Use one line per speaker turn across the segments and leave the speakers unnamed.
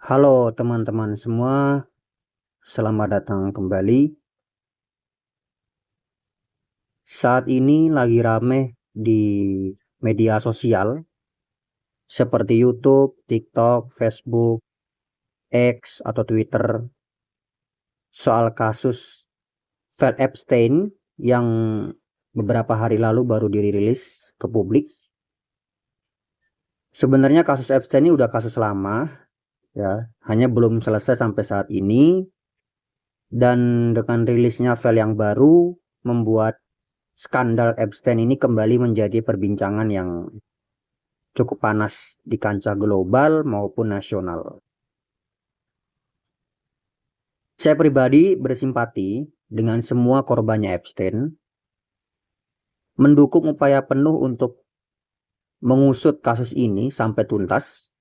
Halo teman-teman semua, selamat datang kembali. Saat ini lagi rame di media sosial seperti YouTube, TikTok, Facebook, X atau Twitter soal kasus Vel Epstein yang beberapa hari lalu baru dirilis ke publik. Sebenarnya kasus Epstein ini udah kasus lama, ya, hanya belum selesai sampai saat ini. Dan dengan rilisnya file yang baru membuat skandal Epstein ini kembali menjadi perbincangan yang cukup panas di kancah global maupun nasional. Saya pribadi bersimpati dengan semua korbannya Epstein, mendukung upaya penuh untuk mengusut kasus ini sampai tuntas,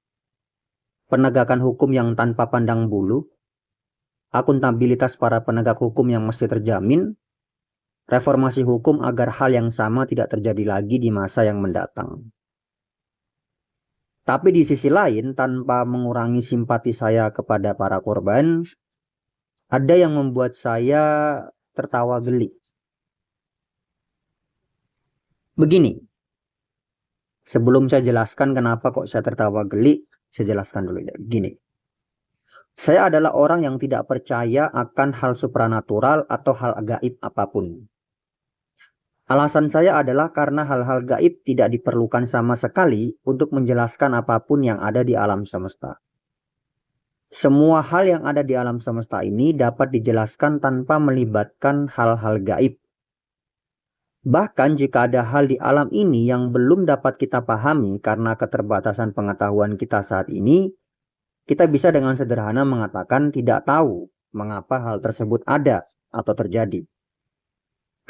penegakan hukum yang tanpa pandang bulu, akuntabilitas para penegak hukum yang mesti terjamin, reformasi hukum agar hal yang sama tidak terjadi lagi di masa yang mendatang. Tapi di sisi lain, tanpa mengurangi simpati saya kepada para korban, ada yang membuat saya tertawa geli. Begini, sebelum saya jelaskan kenapa kok saya tertawa geli, saya jelaskan dulu ya. Begini, saya adalah orang yang tidak percaya akan hal supranatural atau hal gaib apapun. Alasan saya adalah karena hal-hal gaib tidak diperlukan sama sekali untuk menjelaskan apapun yang ada di alam semesta. Semua hal yang ada di alam semesta ini dapat dijelaskan tanpa melibatkan hal-hal gaib. Bahkan jika ada hal di alam ini yang belum dapat kita pahami karena keterbatasan pengetahuan kita saat ini, kita bisa dengan sederhana mengatakan tidak tahu mengapa hal tersebut ada atau terjadi.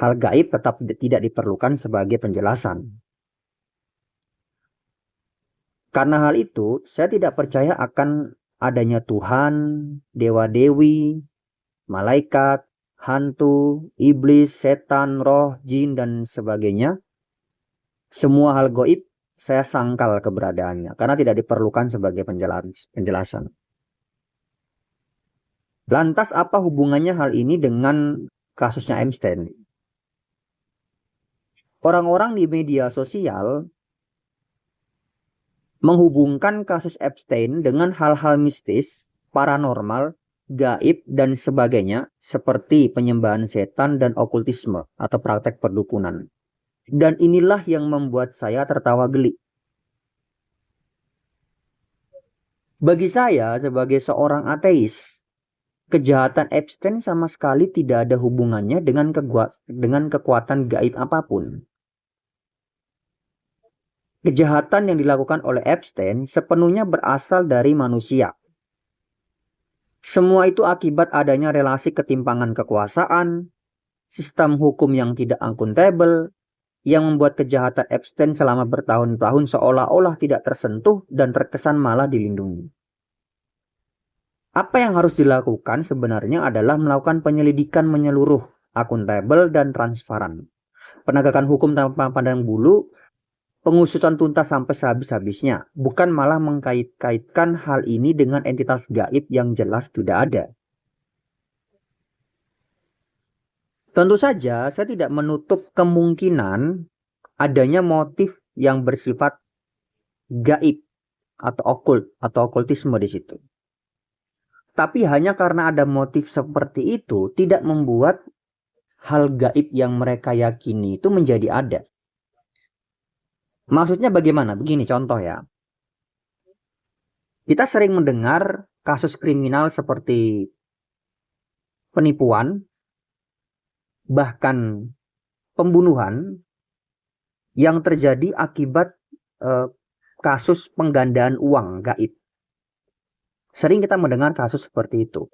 Hal gaib tetap tidak diperlukan sebagai penjelasan. Karena hal itu, saya tidak percaya akan adanya Tuhan, dewa-dewi, malaikat, hantu, iblis, setan, roh, jin, dan sebagainya. Semua hal gaib saya sangkal keberadaannya karena tidak diperlukan sebagai penjelasan. Lantas apa hubungannya hal ini dengan kasusnya Epstein? Orang-orang di media sosial menghubungkan kasus Epstein dengan hal-hal mistis, paranormal, gaib, dan sebagainya seperti penyembahan setan dan okultisme atau praktek perdukunan. Dan inilah yang membuat saya tertawa geli. Bagi saya sebagai seorang ateis, kejahatan Epstein sama sekali tidak ada hubungannya dengan kekuatan gaib apapun. Kejahatan yang dilakukan oleh Epstein sepenuhnya berasal dari manusia. Semua itu akibat adanya relasi ketimpangan kekuasaan, sistem hukum yang tidak akuntabel, yang membuat kejahatan Epstein selama bertahun-tahun seolah-olah tidak tersentuh dan terkesan malah dilindungi. Apa yang harus dilakukan sebenarnya adalah melakukan penyelidikan menyeluruh, akuntabel, dan transparan. Penegakan hukum tanpa pandang bulu, pengusutan tuntas sampai sehabis-habisnya, bukan malah mengkait-kaitkan hal ini dengan entitas gaib yang jelas tidak ada. Tentu saja saya tidak menutup kemungkinan adanya motif yang bersifat gaib atau okult atau okultisme di situ. Tapi hanya karena ada motif seperti itu tidak membuat hal gaib yang mereka yakini itu menjadi ada. Maksudnya bagaimana? Begini contoh ya. Kita sering mendengar kasus kriminal seperti penipuan, bahkan pembunuhan yang terjadi akibat kasus penggandaan uang gaib. Sering kita mendengar kasus seperti itu.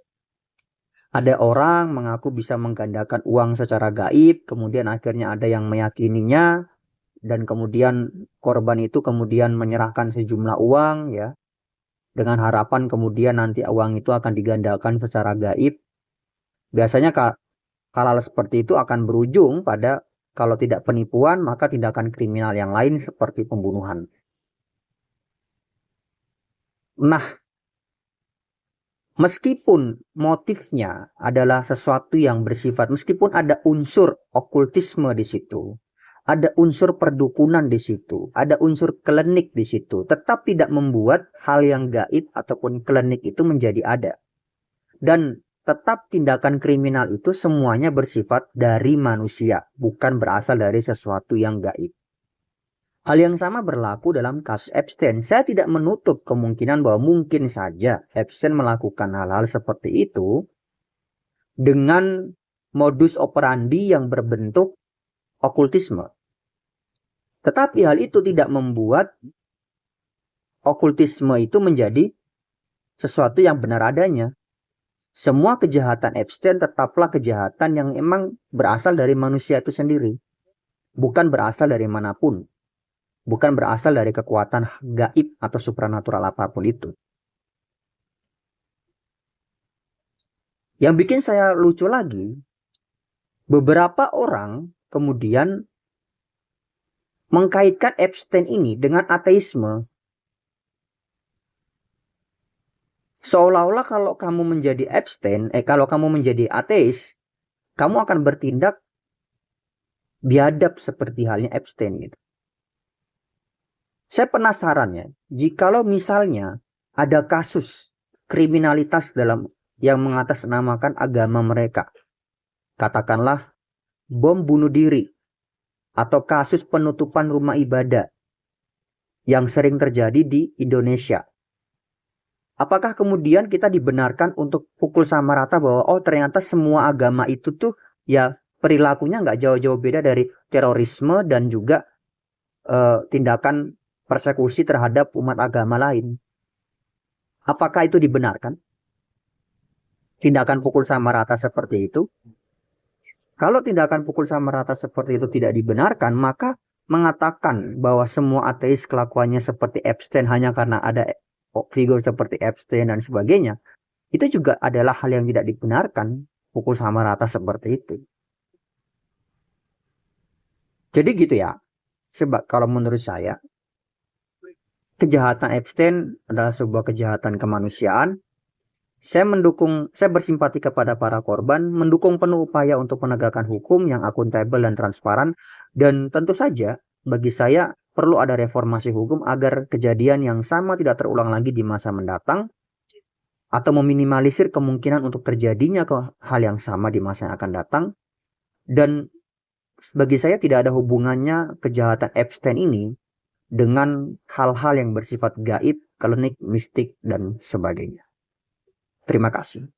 Ada orang mengaku bisa menggandakan uang secara gaib, kemudian akhirnya ada yang meyakininya, dan kemudian korban itu kemudian menyerahkan sejumlah uang ya, dengan harapan kemudian nanti uang itu akan digandakan secara gaib. Biasanya hal-hal seperti itu akan berujung pada kalau tidak penipuan maka tindakan kriminal yang lain seperti pembunuhan. Nah, Meskipun motifnya adalah sesuatu yang bersifat, meskipun ada unsur okultisme di situ, ada unsur perdukunan di situ, ada unsur klinik di situ, tetap tidak membuat hal yang gaib ataupun klinik itu menjadi ada. Dan tetap tindakan kriminal itu semuanya bersifat dari manusia, bukan berasal dari sesuatu yang gaib. Hal yang sama berlaku dalam kasus Epstein. Saya tidak menutup kemungkinan bahwa mungkin saja Epstein melakukan hal-hal seperti itu dengan modus operandi yang berbentuk okultisme. Tetapi hal itu tidak membuat okultisme itu menjadi sesuatu yang benar adanya. Semua kejahatan Epstein tetaplah kejahatan yang emang berasal dari manusia itu sendiri. Bukan berasal dari manapun. Bukan berasal dari kekuatan gaib atau supranatural apapun itu. Yang bikin saya lucu lagi, beberapa orang kemudian mengkaitkan Epstein ini dengan ateisme. Seolah-olah kalau kamu menjadi Epstein, kalau kamu menjadi ateis, kamu akan bertindak biadab seperti halnya Epstein gitu. Saya penasaran ya, jikalau misalnya ada kasus kriminalitas dalam yang mengatasnamakan agama mereka, katakanlah bom bunuh diri atau kasus penutupan rumah ibadah yang sering terjadi di Indonesia. Apakah kemudian kita dibenarkan untuk pukul sama rata bahwa oh ternyata semua agama itu tuh ya perilakunya nggak jauh-jauh beda dari terorisme dan juga tindakan persekusi terhadap umat agama lain? Apakah itu dibenarkan? Tindakan pukul sama rata seperti itu? Kalau tindakan pukul sama rata seperti itu tidak dibenarkan, maka mengatakan bahwa semua ateis kelakuannya seperti Epstein hanya karena ada figur seperti Epstein dan sebagainya, itu juga adalah hal yang tidak dibenarkan, pukul sama rata seperti itu. Jadi gitu ya. Sebab kalau menurut saya, kejahatan Epstein adalah sebuah kejahatan kemanusiaan. Saya bersimpati kepada para korban, mendukung penuh upaya untuk penegakan hukum yang akuntabel dan transparan, dan tentu saja bagi saya perlu ada reformasi hukum agar kejadian yang sama tidak terulang lagi di masa mendatang, atau meminimalisir kemungkinan untuk terjadinya hal yang sama di masa yang akan datang. Dan bagi saya tidak ada hubungannya kejahatan Epstein ini dengan hal-hal yang bersifat gaib, klinik, mistik, dan sebagainya. Terima kasih.